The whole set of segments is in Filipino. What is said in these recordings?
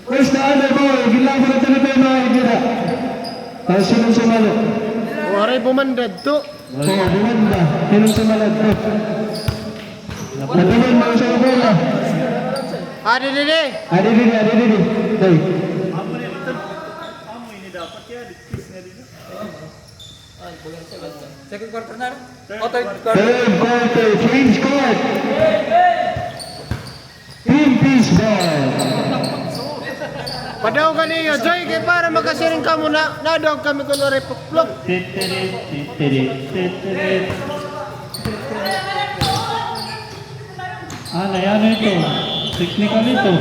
First na ano po, gilang ko na talaga yung mga igira. Tapos sinong sumalo? Waray bumandad to. Oo, bumanda. Sinong sumalo to? Natuloy mo sa bola. Adi dede. Adi didi. Day. Second quarter na. O, third quarter. Third quarter, change court. Team Peace Ball. Padaw kaniyo, Joy, kay para makasiring ka muna. Nadaw kami kung waray puklok. Ano ito? Technical ito.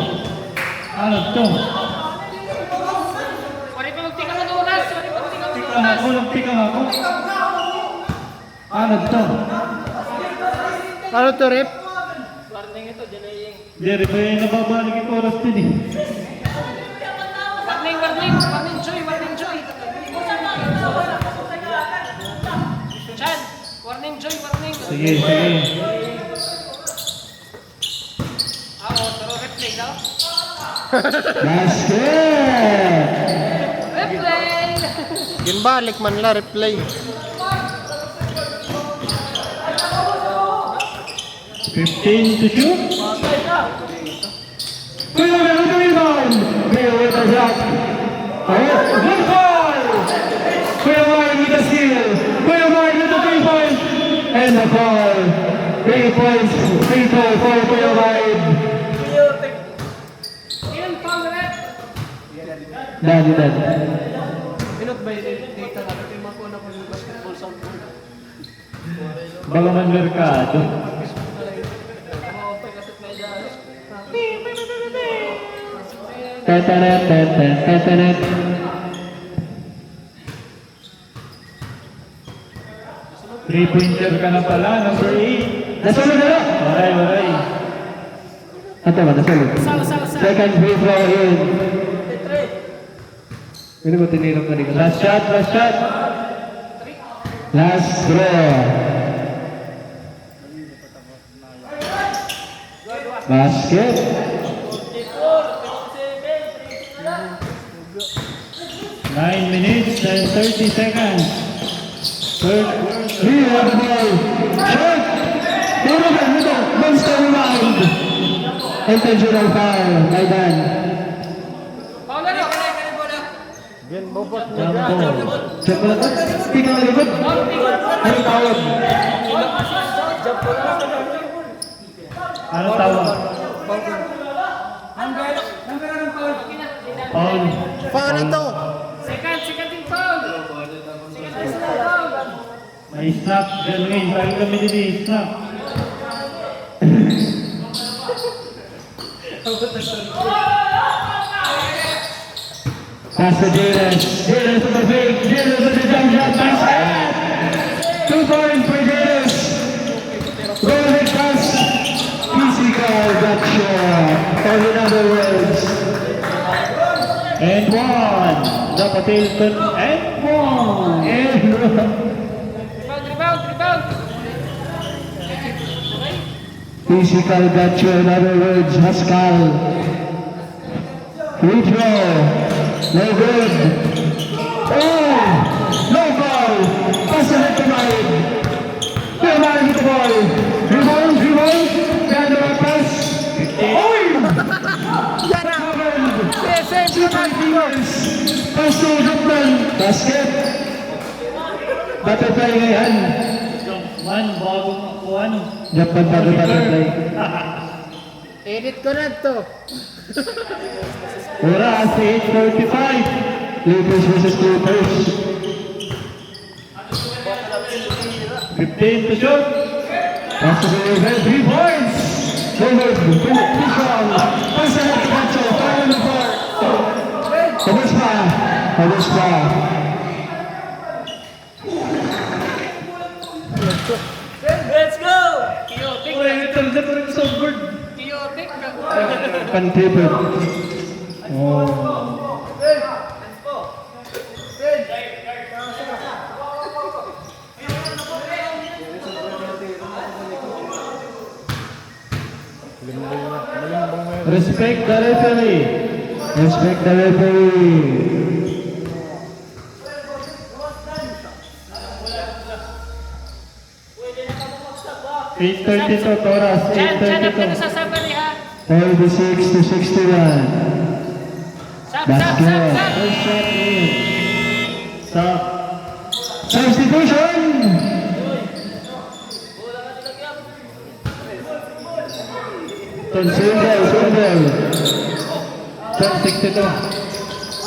Ano ito? Nagtikang ako. Ano ito? Ano to, Rep? Jerry, ba yung nababalik yung oras din eh. Warning, Joy. Chan, warning, Joy. Sige. Taro replay daw. Basket. Replay! Ginbalik man la, replay. 15 to shoot. Kuya May with the rebound. Kuya with the shot. Good ball. Kuya May with the steal. Kuya May with the 3 points. And the ball. 3 points. Free throw for Kuya May. Ilan foul na rin? Daddy. Pinot ba yung data natin? Yung mga kuna ko yung basketball soundboard. Baka man merkado. Tatanet. 3-pointer ka na pala, number 8. Nasunod na. Waray. Ito ba? Nasunod. Second free throw in. Pwede ko tinirang ka rin. Last shot. Last throw. Basket. 9 minutes and 30 seconds. Third quarter. We have the ball. Shot. Puro ba? Ito. Monster rebound. Intentional foul. By Dan. Foul na rin, kanay bola. Gen bobot niya. Jump ball. Check mo lang. Speak ang likod. Anong tawag? Ano tawag? Foul. Paano to? Second team foul. May snap. Gawin. Lagi kami din snap. Pass to Jalen. Jalen to the fake. Jalen to the jump shot. Basket. 2 points for Jalen. Go ahead, pass. Physical gotcha. Or in other words. And 1. Dapat Hilton. And 1. Rebound. Physical gotcha. In other words, Pascal. Free throw. No good. Oh! No foul. Pass ahead to Mahid. Kuya Mahid with the ball. Rebound. Behind the back pass. Oh! Yan na! Save mo na dito! Pass to Jupman. Basket. Butterfly ngayon. Man, bagong akuan. Jupman butterfly. Edit ko na to. Oras 8:45. Lakers versus Clippers. 15 to shoot. Pass to the 3 points. Forward. Pishon. Pass ahead to Gacho. Foul on the court. Habis pa. Let's go! Chaotic. Ito pa rin sa board. Chaotic. Pan-triple. Oh. Respect the referee. Respect the referee. 8:32, Toras. Hanap ka na 8:32. sa sabari ha. 46 to 61. Sab, sab, Basket. sab, sab. First shot in. Stop. Substitution. Sundel. 62.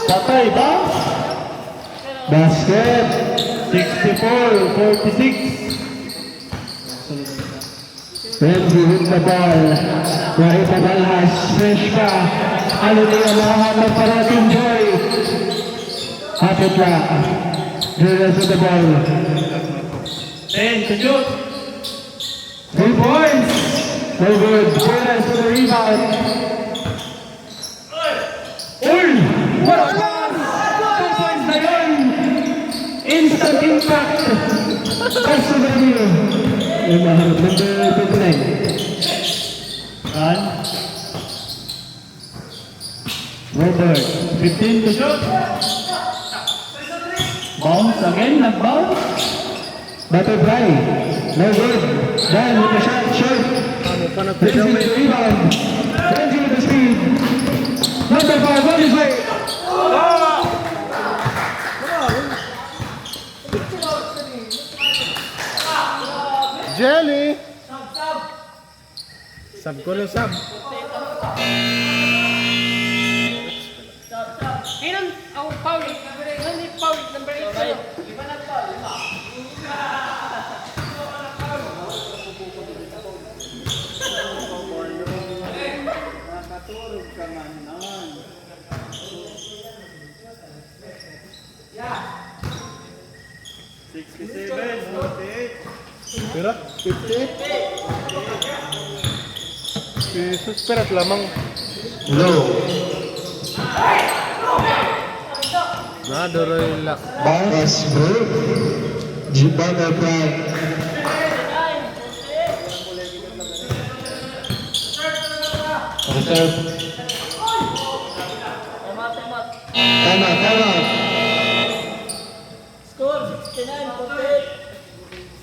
Patay, bounce. Basket. 64-46. Renzi with the ball. Raita Balhas. Fresh ka. Ano niya mahahatag para Team Joy. Hapit lang. Julius with the ball. 10 to shoot. 3 points. No good. Julius with the rebound. Uy! What a pass! 2 points na yun! Instant impact! Pass to the new. Number 59. Run. Robert. 15 to shoot. Bounce again. Nag-bounce. Butterfly. No good. Dan with the shot. Short. Renzi with the rebound. Renzi with the speed. Number 5. What is it? Jelly! Sab ko lang sab. Ilan ang foul? Ilan yung foul? Number 8 kayo. Pera? 50? Jesus, perat lamang. Low. Naduroy lang. Bounce break. Butterfly. Reserve. Tama.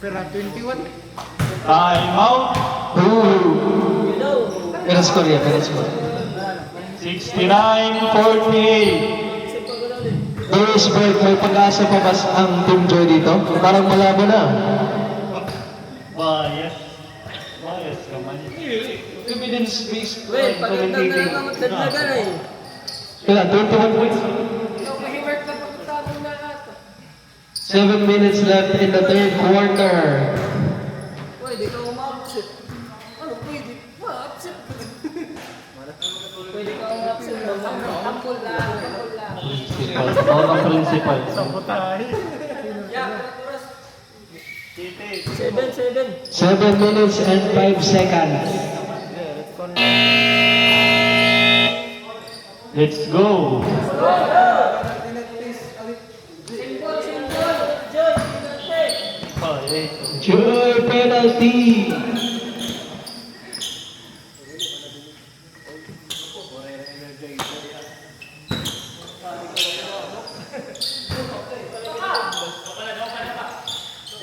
Pera 21. Time out. Pero score yan, pero score. 69-48. Lewis break, may pag-asa pa ba ang Team Joy dito? Parang malabo na. Bias. Bias ka man. Evidence-based Wait, pagandang na lang ang dagdagan eh. Kaya, 21 points. Mahiwork na pagkatapon na ata. 7 minutes left in the third quarter. Pwede ka umabsent. Ano pwede? Ma-absent. Pwede ka umabsent. Tambol lang. All ang principal. Yeah, oras. 7. 7 minutes and 5 seconds. Let's go. Joy penalty.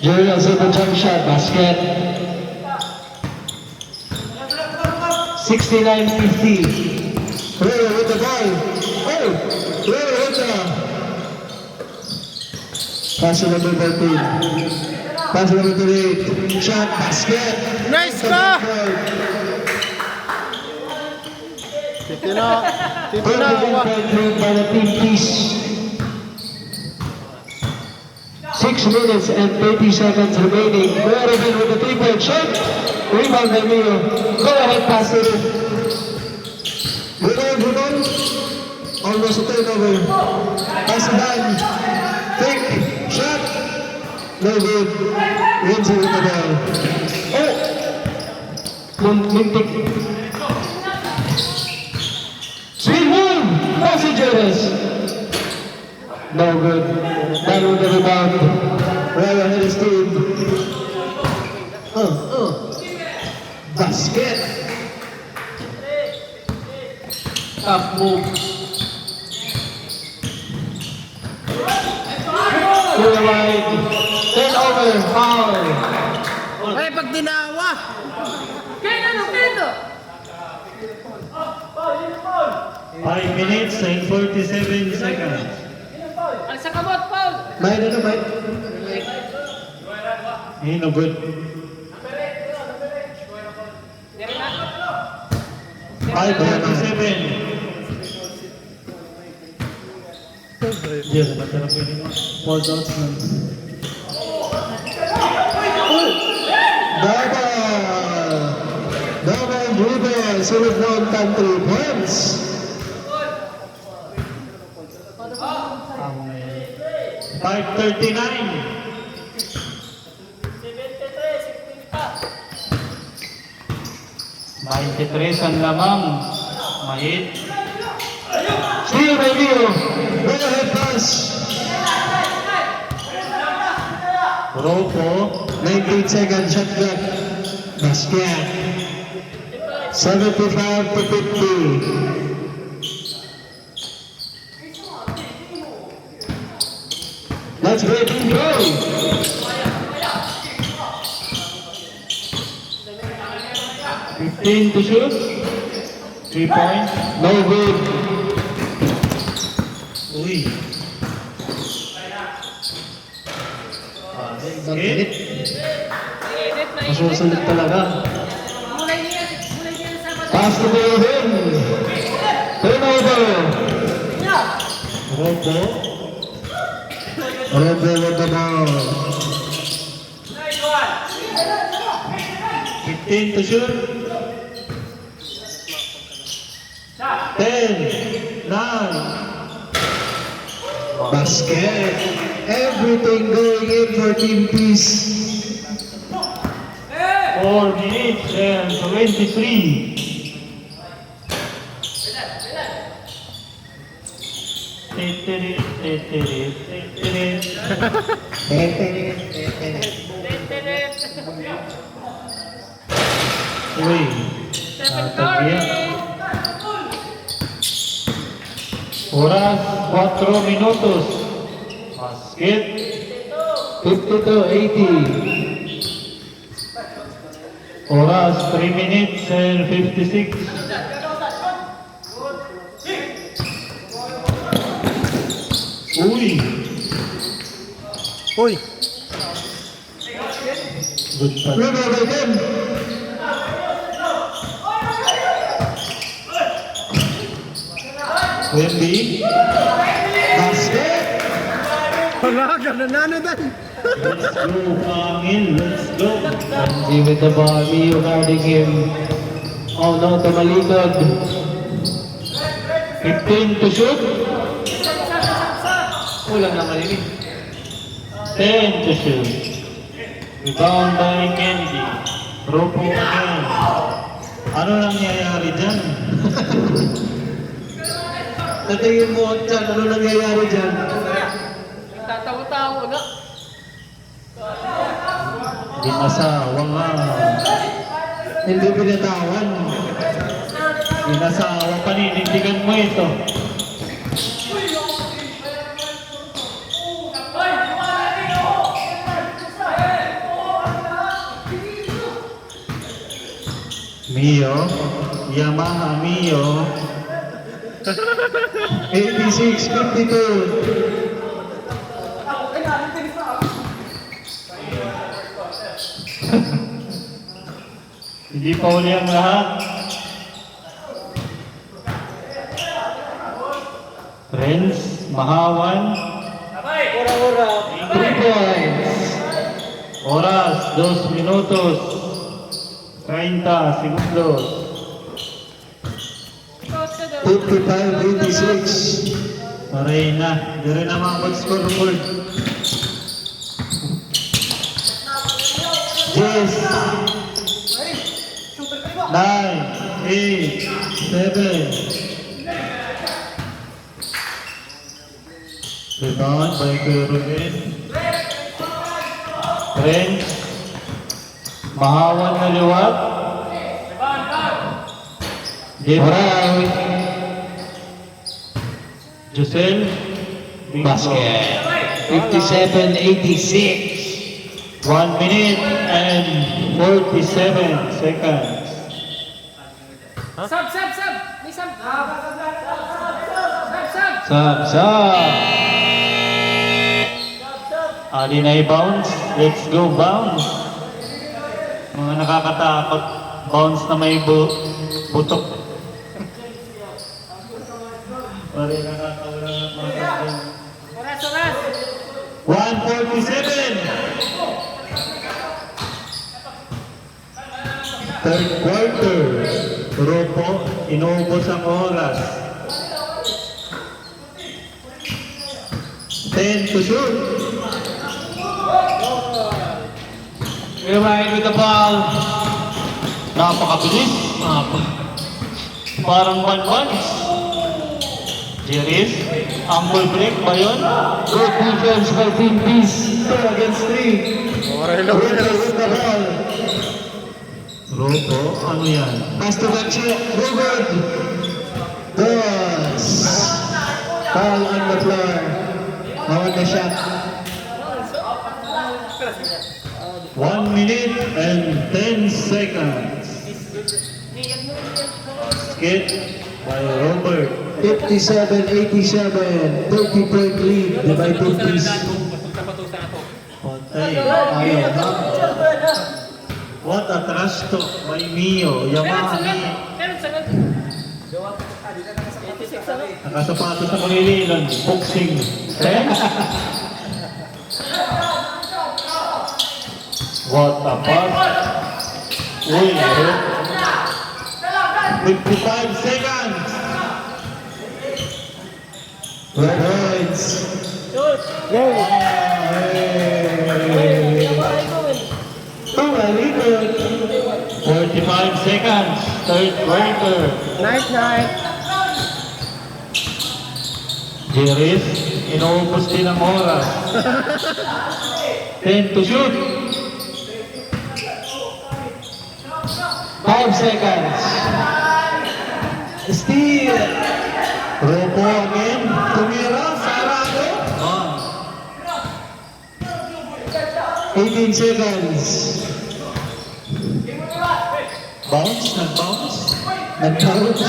Joy also the jump shot basket. 69-50. Rero with the ball. Oh, Rero with the pass to number 13. Pass to number 38. Shot basket. Nice ka! Tito na. Perfect made by the team, please. 6 minutes and 30 seconds remaining. Mervin with the 3-point shot. Rebound by Mio. Go ahead, pass it in. Rebound. Almost a turnover. Pass it down. Thick. Shot. No good. Renzi with the ball. Oh! Lintik. Sweet move! Passengers! No good. Down with the rebound. Right ahead his team. Basket. Tough move. Kuya Wide. Turnover, foul. Ay, pag tinawa. Kaya ano, Kendo? 5 minutes and 47 seconds. Ang sa kamot, Paul. May ano, may? No good. 5:47. Diyan, masarap yun. Four dots na. Double dribble, sunod na ang 3 points. 5:39. 93 ang lamang. Mahit. Steal by Leo. Go ahead pass. Ropo. 19 seconds shot clock. Basket. 75 to 50. Let's break and go. 15 to shoot. 3 points. No good. Uy. Bakit? Init na Masusunod talaga. Mulay niya sa mata. Pass to Melvin. Turnover. Ropo. Rebel with the ball. 15 to shoot. 10, 9. Basket. Everything going in for Team Peace. 4 minutes and 23. Uy, natagya. Oras 4 minutos. Basket. 52-80. Oras 3 minutes and 56. Uy, Uy. good pass. River by them. Wemby. Basket. Wala ka, nananadan. Let's go, Angel. Let's go. Angie with the ball. Mio guarding him. Oh no, tumalikod. 15 to shoot. Kulang naman yun eh. 10 to shoot. Rebound by Candy. Ropo again. Ano nangyayari dyan? Natingin mo dyan, ano nangyayari dyan? Tatawa-tawa na. Dinasawa nga. Hindi pinatawan. Dinasawa. Paninindigan mo ito. Mio. Yamaha Mio. 86-52. Hindi pa uli ang lahat. Friends, Mahawan. 3 points. Oras, 2 minutos. 30 segundos. 55-86. Paray na. Dari na mga mag-scoreboard. Yes. 9, 8, 7. Rebound by Kuya Ruben. Friends. Mahawan na liwat. Josel. Basket. 57-86. 1 minute and 47 seconds. Sub! May sub! Sub! Sub. Ali na i-bounce. Let's go bounce. Mga nakakatakot. Bounce na may butok. Pare nakakawala ng mga kapatid. Oras! 147. Third quarter. Ropo, inuubos ang oras. 10 to shoot. Remind with the ball. Napakabilis. Parang one-punch. Jiris, ample break ba yun? Good defense by Team Peace. 2 against 3. Morelo with the ball. Ropo, ano yan? Pass to Gachi. Robert. Dos. Ball on the floor. Hawag na shot. 1 minute and 10 seconds. Skip by Robert. 57-87. 30-point lead by Team Peace. Patay. Ayaw na. What a trash talk by Mio. Yamaha Mio. Nakasapatos na Pangilinan. Boxing. 10. What a pass. Uy, 55 seconds. Points. Go. Very good. 45 seconds. Third quarter. Night! Jiris, inuubos din ang oras. 10 to shoot. 5 seconds. Steal. Ropo again. Tumira. Sarado. 18 seconds. Bounce, nag-bounce. Nag-bounce.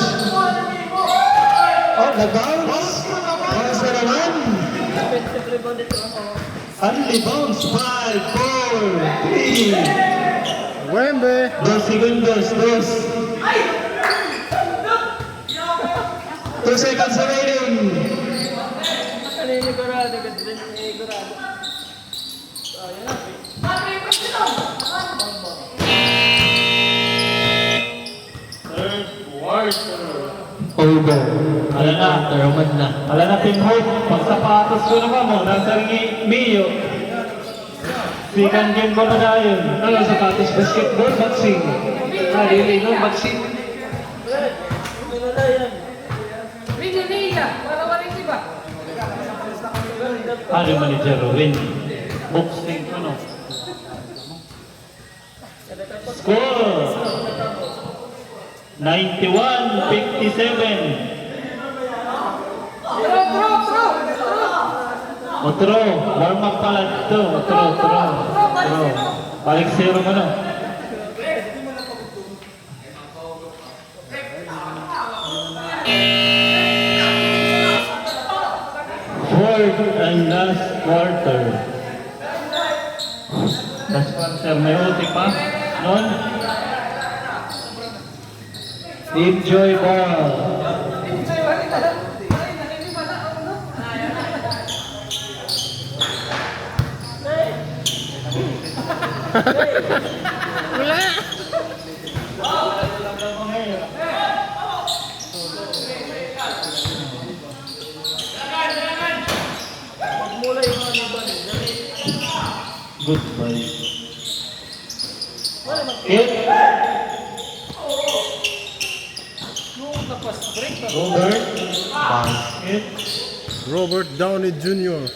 Oh, nag-bounce. Bounce na naman. Only bounce. 5, 4, 3. Wembe! 2 segundos. 2 seconds remaining. Sigurado. Third quarter. Over. Ala na. Roman na. Ala na, Team Hope. Pagsapatos ko naman mo. Nasa Mio. Second game ko na dahil. Ano sapatos? Basketball, boxing. Really, no? Boxing. Video niya! Para wala yung iba! Ano manager Ruin? Boxing ano? Score! 91-57. Otro, warm up pala dito. Otro. Balik zero mo na. Fourth and last quarter. Last quarter, may ulti pa. Non? Team Joy Ball. Wala! Goodbye. Hit. Robert. Basket. Robert Downey Jr.